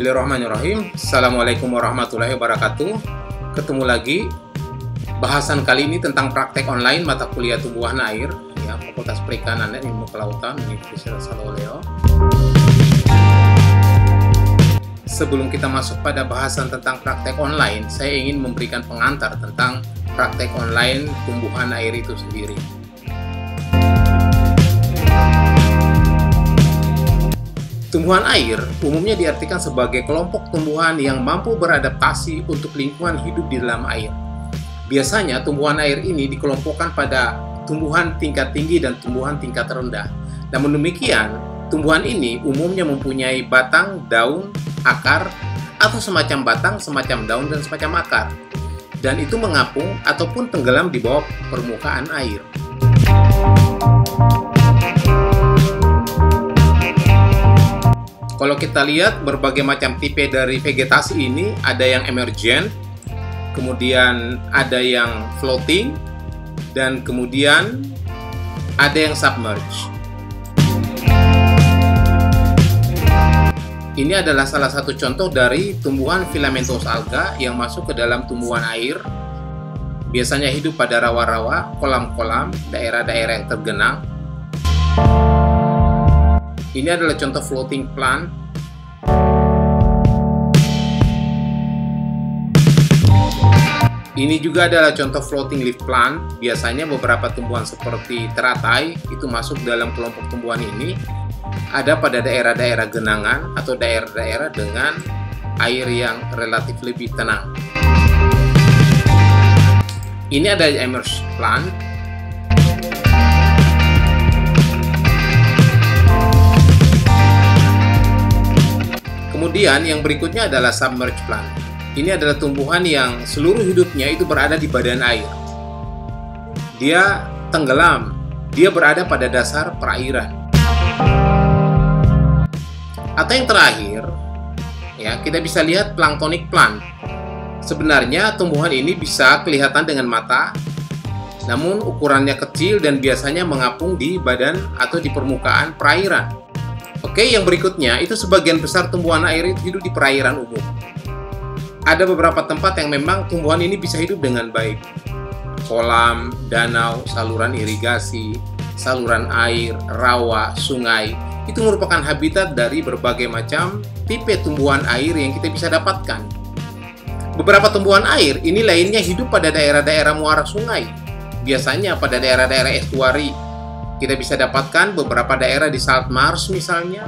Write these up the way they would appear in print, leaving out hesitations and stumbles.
Bismillahirrahmanirrahim. Assalamualaikum warahmatullahi wabarakatuh. Ketemu lagi. Bahasan kali ini tentang praktek online mata kuliah tumbuhan air, ya, Fakultas Perikanan dan Ilmu Kelautan Universitas Saloleo. Sebelum kita masuk pada bahasan tentang praktek online, saya ingin memberikan pengantar tentang praktek online tumbuhan air itu sendiri. Tumbuhan air umumnya diartikan sebagai kelompok tumbuhan yang mampu beradaptasi untuk lingkungan hidup di dalam air. Biasanya tumbuhan air ini dikelompokkan pada tumbuhan tingkat tinggi dan tumbuhan tingkat rendah. Namun demikian, tumbuhan ini umumnya mempunyai batang, daun, akar, atau semacam batang, semacam daun, dan semacam akar. Dan itu mengapung ataupun tenggelam di bawah permukaan air. Kalau kita lihat berbagai macam tipe dari vegetasi ini, ada yang emergent, kemudian ada yang floating, dan kemudian ada yang submerged. Ini adalah salah satu contoh dari tumbuhan filamentous alga yang masuk ke dalam tumbuhan air. Biasanya hidup pada rawa-rawa, kolam-kolam, daerah-daerah yang tergenang. Ini adalah contoh floating plant. Ini juga adalah contoh floating leaf plant. Biasanya beberapa tumbuhan seperti teratai itu masuk dalam kelompok tumbuhan ini. Ada pada daerah-daerah genangan atau daerah-daerah dengan air yang relatif lebih tenang. Ini ada emerged plant. Kemudian yang berikutnya adalah submerged plant. Ini adalah tumbuhan yang seluruh hidupnya itu berada di badan air. Dia tenggelam, dia berada pada dasar perairan. Atau yang terakhir, ya, kita bisa lihat planktonic plant. Sebenarnya tumbuhan ini bisa kelihatan dengan mata, namun ukurannya kecil dan biasanya mengapung di badan atau di permukaan perairan. Oke, yang berikutnya itu sebagian besar tumbuhan air itu hidup di perairan umum. Ada beberapa tempat yang memang tumbuhan ini bisa hidup dengan baik. Kolam, danau, saluran irigasi, saluran air, rawa, sungai, itu merupakan habitat dari berbagai macam tipe tumbuhan air yang kita bisa dapatkan. Beberapa tumbuhan air ini lainnya hidup pada daerah-daerah muara sungai. Biasanya pada daerah-daerah estuari. Kita bisa dapatkan beberapa daerah di salt marsh misalnya.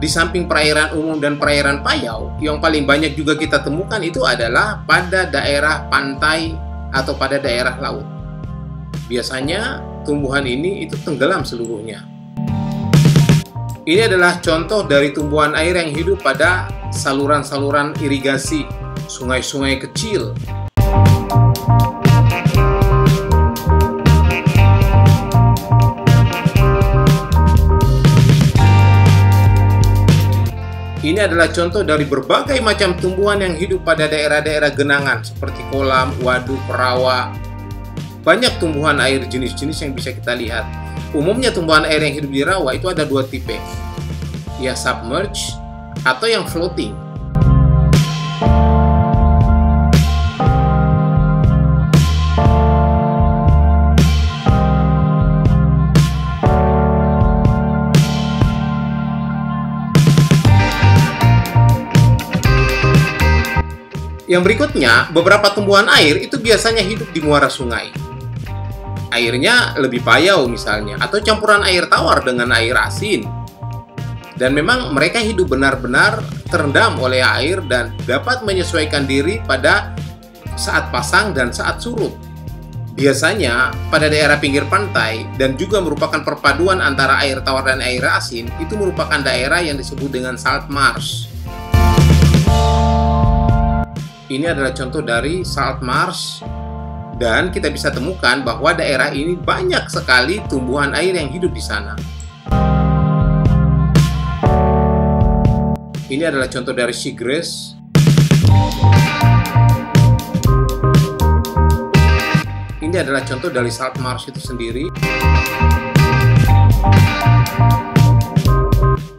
Di samping perairan umum dan perairan payau, yang paling banyak juga kita temukan itu adalah pada daerah pantai atau pada daerah laut. Biasanya tumbuhan ini itu tenggelam seluruhnya. Ini adalah contoh dari tumbuhan air yang hidup pada saluran-saluran irigasi, sungai-sungai kecil. Ini adalah contoh dari berbagai macam tumbuhan yang hidup pada daerah-daerah genangan seperti kolam, waduk, rawa. Banyak tumbuhan air jenis-jenis yang bisa kita lihat. Umumnya tumbuhan air yang hidup di rawa itu ada dua tipe, ya submerged atau yang floating. Yang berikutnya, beberapa tumbuhan air itu biasanya hidup di muara sungai. Airnya lebih payau misalnya, atau campuran air tawar dengan air asin. Dan memang mereka hidup benar-benar terendam oleh air dan dapat menyesuaikan diri pada saat pasang dan saat surut. Biasanya pada daerah pinggir pantai dan juga merupakan perpaduan antara air tawar dan air asin, itu merupakan daerah yang disebut dengan salt marsh. Ini adalah contoh dari salt marsh, dan kita bisa temukan bahwa daerah ini banyak sekali tumbuhan air yang hidup di sana. Ini adalah contoh dari seagrass. Ini adalah contoh dari salt marsh itu sendiri.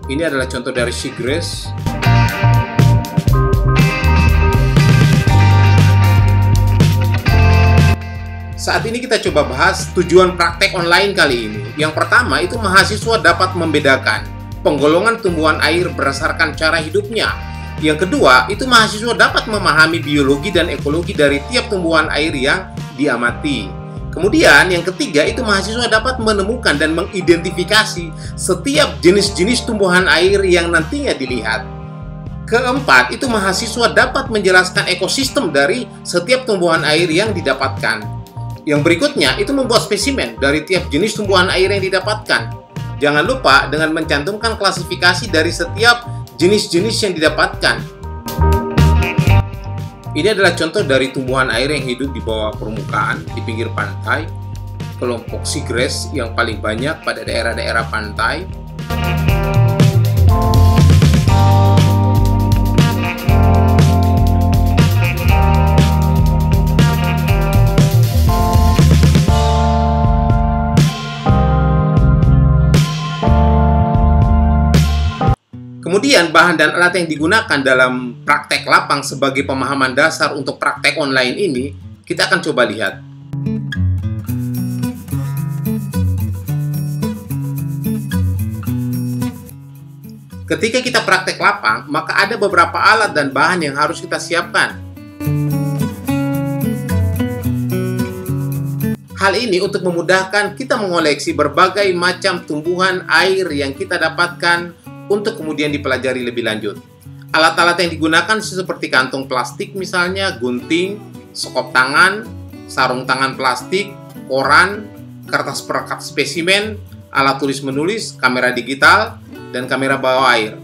Ini adalah contoh dari seagrass. Saat ini kita coba bahas tujuan praktek online kali ini. Yang pertama itu mahasiswa dapat membedakan penggolongan tumbuhan air berdasarkan cara hidupnya. Yang kedua itu mahasiswa dapat memahami biologi dan ekologi dari tiap tumbuhan air yang diamati. Kemudian yang ketiga itu mahasiswa dapat menemukan dan mengidentifikasi setiap jenis-jenis tumbuhan air yang nantinya dilihat. Keempat itu mahasiswa dapat menjelaskan ekosistem dari setiap tumbuhan air yang didapatkan. Yang berikutnya itu membuat spesimen dari tiap jenis tumbuhan air yang didapatkan. Jangan lupa dengan mencantumkan klasifikasi dari setiap jenis-jenis yang didapatkan. Ini adalah contoh dari tumbuhan air yang hidup di bawah permukaan di pinggir pantai. Kelompok seagrass yang paling banyak pada daerah-daerah pantai. Kemudian bahan dan alat yang digunakan dalam praktek lapang sebagai pemahaman dasar untuk praktek online ini, kita akan coba lihat. Ketika kita praktek lapang, maka ada beberapa alat dan bahan yang harus kita siapkan. Hal ini untuk memudahkan kita mengoleksi berbagai macam tumbuhan air yang kita dapatkan untuk kemudian dipelajari lebih lanjut. Alat-alat yang digunakan seperti kantong plastik misalnya, gunting, sekop tangan, sarung tangan plastik, koran, kertas perekat spesimen, alat tulis menulis, kamera digital, dan kamera bawah air.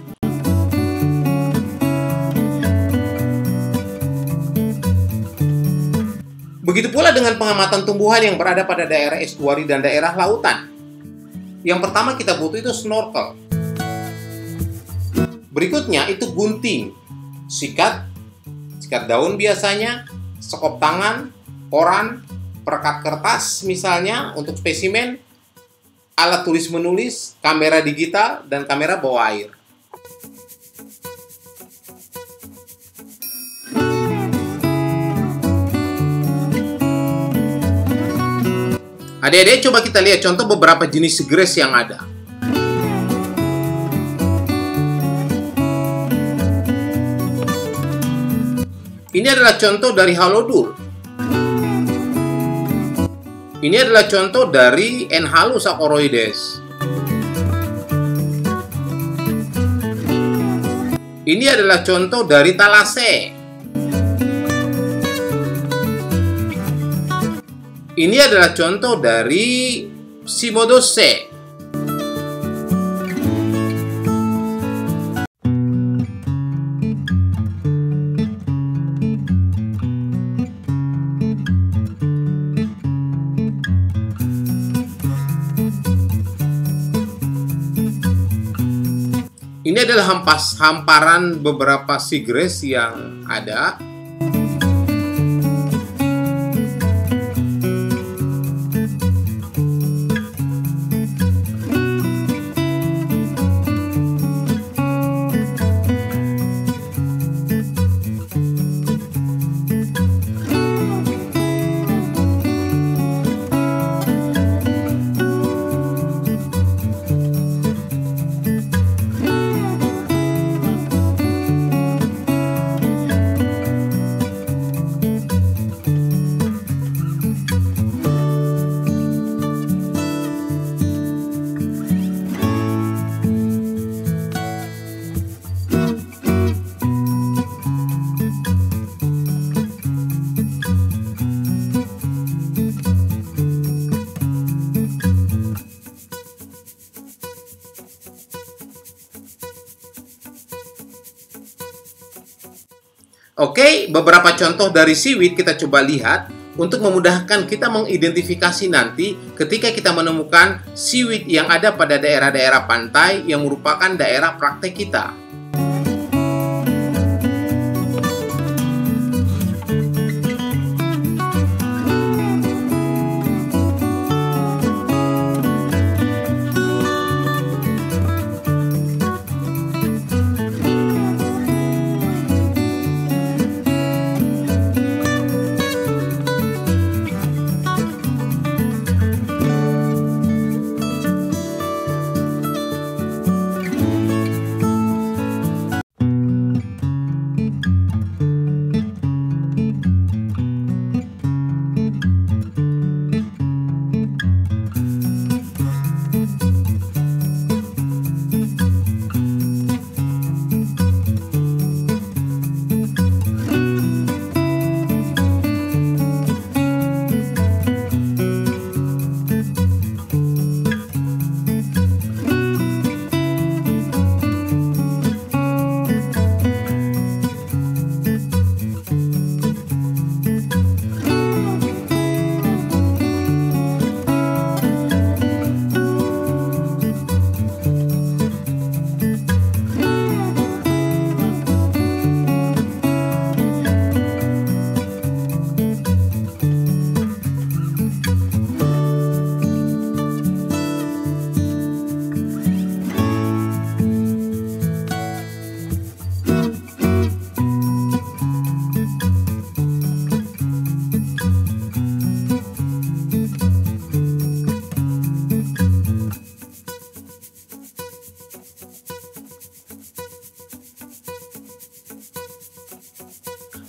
Begitu pula dengan pengamatan tumbuhan yang berada pada daerah estuari dan daerah lautan. Yang pertama kita butuh itu snorkel. Berikutnya itu gunting, sikat daun biasanya, sekop tangan, koran, perekat kertas misalnya untuk spesimen, alat tulis menulis, kamera digital, dan kamera bawah air. Adik-adik coba kita lihat contoh beberapa jenis seagrass yang ada. Ini adalah contoh dari halodur. Ini adalah contoh dari Enhalus saccharoides. Ini adalah contoh dari Thalassae. Ini adalah contoh dari Cymodocea. Ini adalah hamparan beberapa seagrass yang ada. Oke, beberapa contoh dari seaweed kita coba lihat untuk memudahkan kita mengidentifikasi nanti ketika kita menemukan seaweed yang ada pada daerah-daerah pantai yang merupakan daerah praktek kita.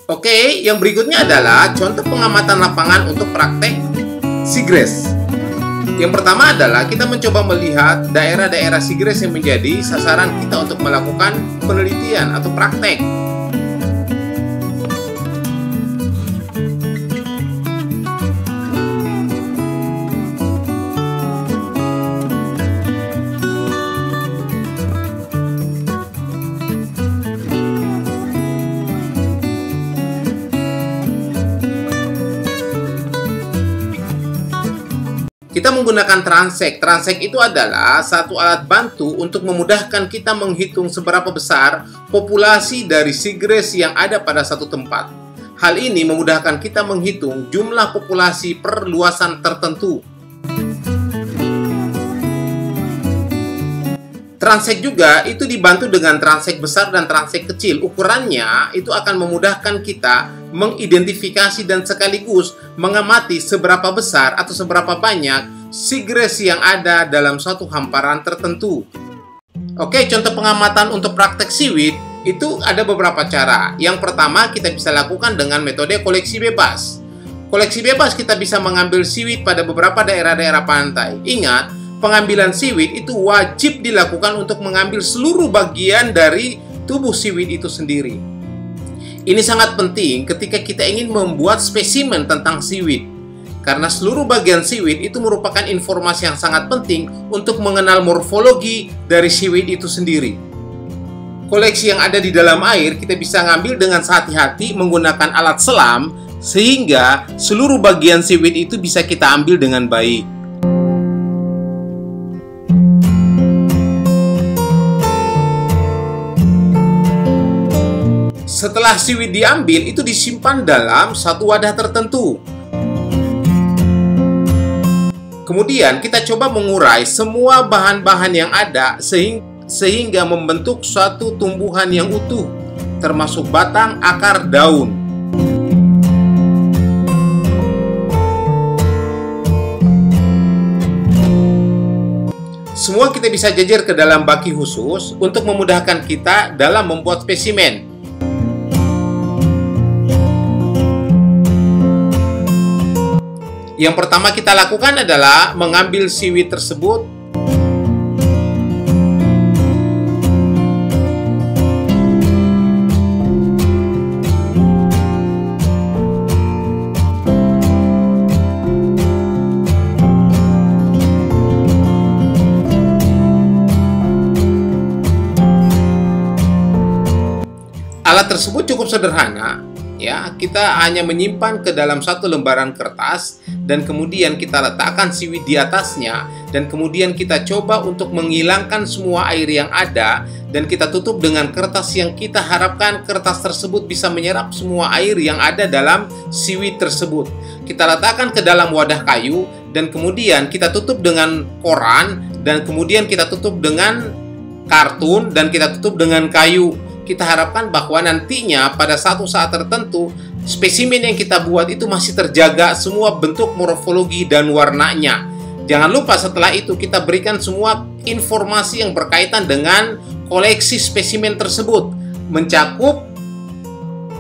Oke, yang berikutnya adalah contoh pengamatan lapangan untuk praktek seagrass. Yang pertama adalah kita mencoba melihat daerah-daerah seagrass yang menjadi sasaran kita untuk melakukan penelitian atau praktek. Kita menggunakan transect. Transect itu adalah satu alat bantu untuk memudahkan kita menghitung seberapa besar populasi dari seagrass yang ada pada satu tempat. Hal ini memudahkan kita menghitung jumlah populasi per luasan tertentu. Transect juga itu dibantu dengan transect besar dan transect kecil. Ukurannya itu akan memudahkan kita mengidentifikasi dan sekaligus mengamati seberapa besar atau seberapa banyak seagrass yang ada dalam suatu hamparan tertentu. Oke, contoh pengamatan untuk praktek seaweed itu ada beberapa cara. Yang pertama, kita bisa lakukan dengan metode koleksi bebas. Koleksi bebas kita bisa mengambil seaweed pada beberapa daerah-daerah pantai. Ingat, pengambilan seaweed itu wajib dilakukan untuk mengambil seluruh bagian dari tubuh seaweed itu sendiri. Ini sangat penting ketika kita ingin membuat spesimen tentang seaweed, karena seluruh bagian seaweed itu merupakan informasi yang sangat penting untuk mengenal morfologi dari seaweed itu sendiri. Koleksi yang ada di dalam air kita bisa ngambil dengan hati-hati menggunakan alat selam, sehingga seluruh bagian seaweed itu bisa kita ambil dengan baik. Setelah seaweed diambil, itu disimpan dalam satu wadah tertentu. Kemudian kita coba mengurai semua bahan-bahan yang ada sehingga membentuk suatu tumbuhan yang utuh, termasuk batang, akar, daun. Semua kita bisa jejer ke dalam baki khusus untuk memudahkan kita dalam membuat spesimen. Yang pertama kita lakukan adalah mengambil seaweed tersebut. Alat tersebut cukup sederhana. Ya, kita hanya menyimpan ke dalam satu lembaran kertas dan kemudian kita letakkan seaweed di atasnya dan kemudian kita coba untuk menghilangkan semua air yang ada dan kita tutup dengan kertas yang kita harapkan kertas tersebut bisa menyerap semua air yang ada dalam seaweed tersebut. Kita letakkan ke dalam wadah kayu dan kemudian kita tutup dengan koran dan kemudian kita tutup dengan kartun dan kita tutup dengan kayu. Kita harapkan bahwa nantinya pada satu saat tertentu spesimen yang kita buat itu masih terjaga semua bentuk morfologi dan warnanya. Jangan lupa setelah itu kita berikan semua informasi yang berkaitan dengan koleksi spesimen tersebut, mencakup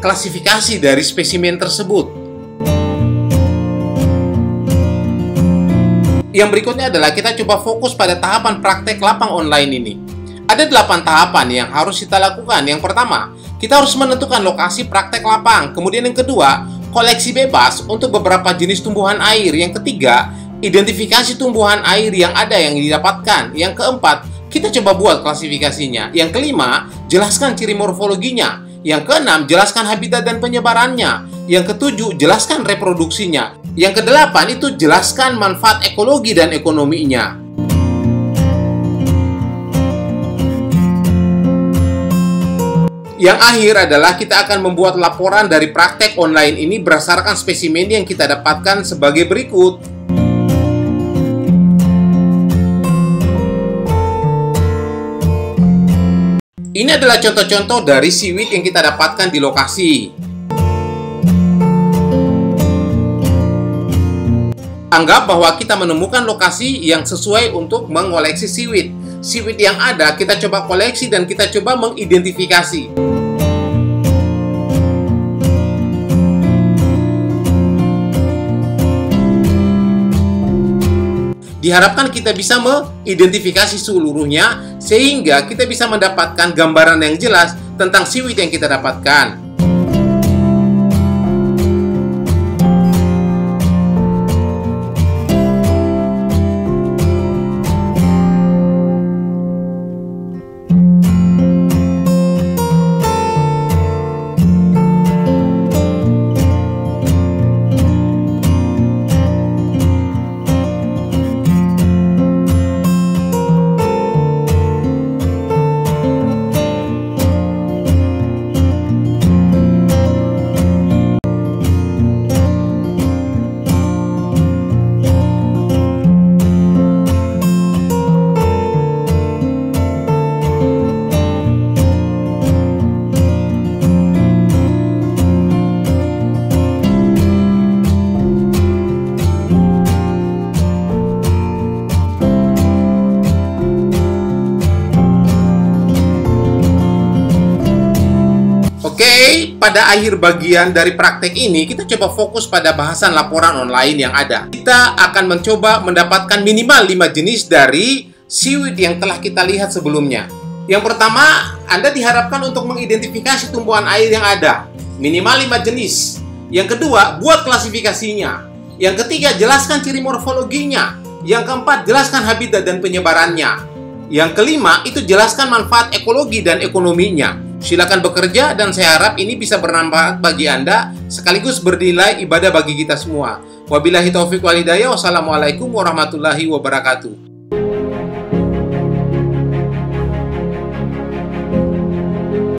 klasifikasi dari spesimen tersebut. Yang berikutnya adalah kita coba fokus pada tahapan praktek lapang online ini. Ada 8 tahapan yang harus kita lakukan. Yang pertama, kita harus menentukan lokasi praktek lapang. Kemudian yang kedua, koleksi bebas untuk beberapa jenis tumbuhan air. Yang ketiga, identifikasi tumbuhan air yang ada yang didapatkan. Yang keempat, kita coba buat klasifikasinya. Yang kelima, jelaskan ciri morfologinya. Yang keenam, jelaskan habitat dan penyebarannya. Yang ketujuh, jelaskan reproduksinya. Yang kedelapan, itu jelaskan manfaat ekologi dan ekonominya. Yang akhir adalah kita akan membuat laporan dari praktek online ini berdasarkan spesimen yang kita dapatkan sebagai berikut. Ini adalah contoh-contoh dari seaweed yang kita dapatkan di lokasi. Anggap bahwa kita menemukan lokasi yang sesuai untuk mengoleksi seaweed. Seaweed yang ada kita coba koleksi dan kita coba mengidentifikasi. Diharapkan kita bisa mengidentifikasi seluruhnya sehingga kita bisa mendapatkan gambaran yang jelas tentang seaweed yang kita dapatkan. Oke, pada akhir bagian dari praktek ini, kita coba fokus pada bahasan laporan online yang ada. Kita akan mencoba mendapatkan minimal 5 jenis dari seaweed yang telah kita lihat sebelumnya. Yang pertama, Anda diharapkan untuk mengidentifikasi tumbuhan air yang ada. Minimal 5 jenis. Yang kedua, buat klasifikasinya. Yang ketiga, jelaskan ciri morfologinya. Yang keempat, jelaskan habitat dan penyebarannya. Yang kelima, itu jelaskan manfaat ekologi dan ekonominya. Silakan bekerja dan saya harap ini bisa bermanfaat bagi Anda sekaligus bernilai ibadah bagi kita semua. Wabillahi taufiq wal hidayah. Wassalamualaikum warahmatullahi wabarakatuh.